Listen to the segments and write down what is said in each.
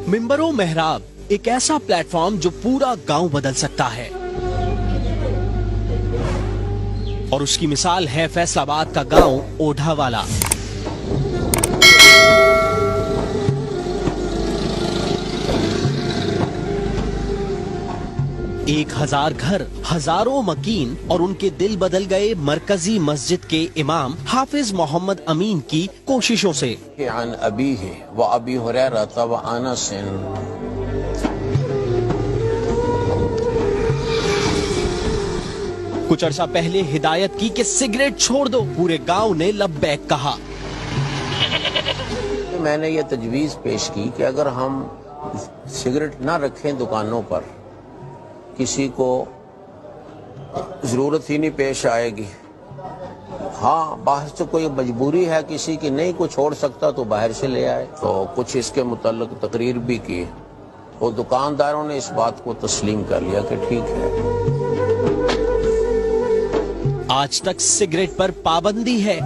मिंबरो मेहराब, एक ऐसा प्लेटफॉर्म जो पूरा गांव बदल सकता है। और उसकी मिसाल है फैसलाबाद का गांव ओढ़ावाला। एक 1000 घर, हजारों मकीन और उनके दिल बदल गए मरकजी मस्जिद के इमाम हाफिज मोहम्मद अमीन की कोशिशों से। कुछ अर्सा पहले हिदायत की कि सिगरेट छोड़ दो, पूरे गांव ने लब्बैक कहा। मैंने ये तजवीज पेश की कि अगर हम सिगरेट ना रखें दुकानों पर, किसी को जरूरत ही नहीं पेश आएगी। हाँ, बाहर से कोई मजबूरी है किसी की, नहीं को छोड़ सकता तो बाहर से ले आए। तो कुछ इसके मुताल्लिक तकरीर भी की, तो दुकानदारों ने इस बात को तस्लीम कर लिया कि ठीक है। आज तक सिगरेट पर पाबंदी है।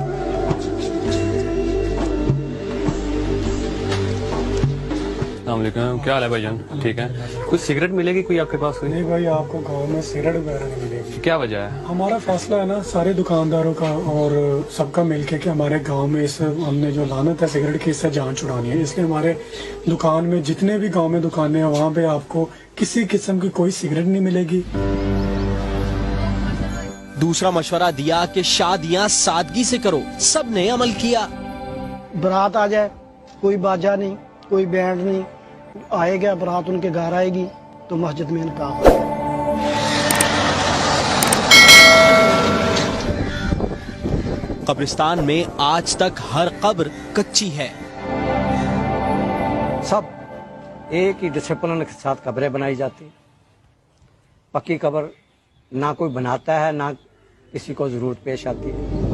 क्या हाल है भाईजान? ठीक है। कुछ सिगरेट मिलेगी कोई आपके पास? कोई नहीं भाई, आपको गांव में सिगरेट वगैरह नहीं मिलेगी। क्या वजह है? हमारा फैसला है ना सारे दुकानदारों का और सबका मिलके कि हमारे गांव में इस हमने जो लानत है सिगरेट की, इससे जान छुड़ानी है। इसलिए हमारे दुकान में जितने भी गांव में दुकानें हैं वहाँ पे आपको किसी किस्म की कोई सिगरेट नहीं मिलेगी। दूसरा मशवरा दिया कि शादियां सादगी से करो, सबने अमल किया। बारात आ जाए, कोई बाजा नहीं, कोई बैंड नहीं, आएगा बारात उनके घर आएगी तो मस्जिद में इनका कब्रिस्तान में आज तक हर कब्र कच्ची है। सब एक ही डिसिप्लिन के साथ कब्रें बनाई जाती। पक्की कब्र ना कोई बनाता है, ना किसी को जरूरत पेश आती है।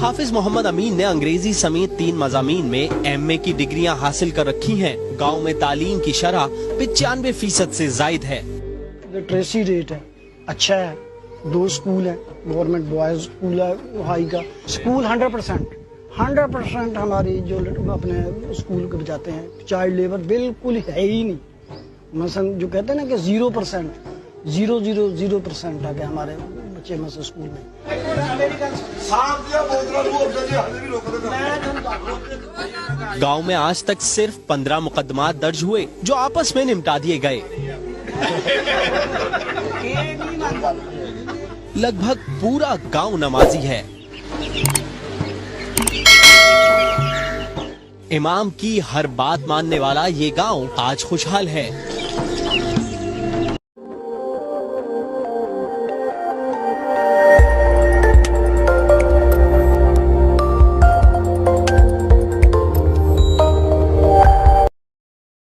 हाफिज मोहम्मद अमीन ने अंग्रेजी समेत 3 मज़ामीन में MA की डिग्रियां हासिल कर रखी हैं। गांव में तालीम की शरह 95% से जायद है। लिटरेसी रेट है अच्छा है। 2 स्कूल है, गवर्नमेंट बॉयज स्कूल है हाई का। स्कूल 100% हमारी जो अपने स्कूल को बचाते हैं। चाइल्ड लेबर बिल्कुल है ही नहीं। मसलन जो कहते हैं ना कि 0% है कि हमारे बच्चे में से स्कूल में। गांव में आज तक सिर्फ 15 मुकदमात दर्ज हुए जो आपस में निपटा दिए गए। लगभग पूरा गांव नमाजी है। इमाम की हर बात मानने वाला ये गांव आज खुशहाल है।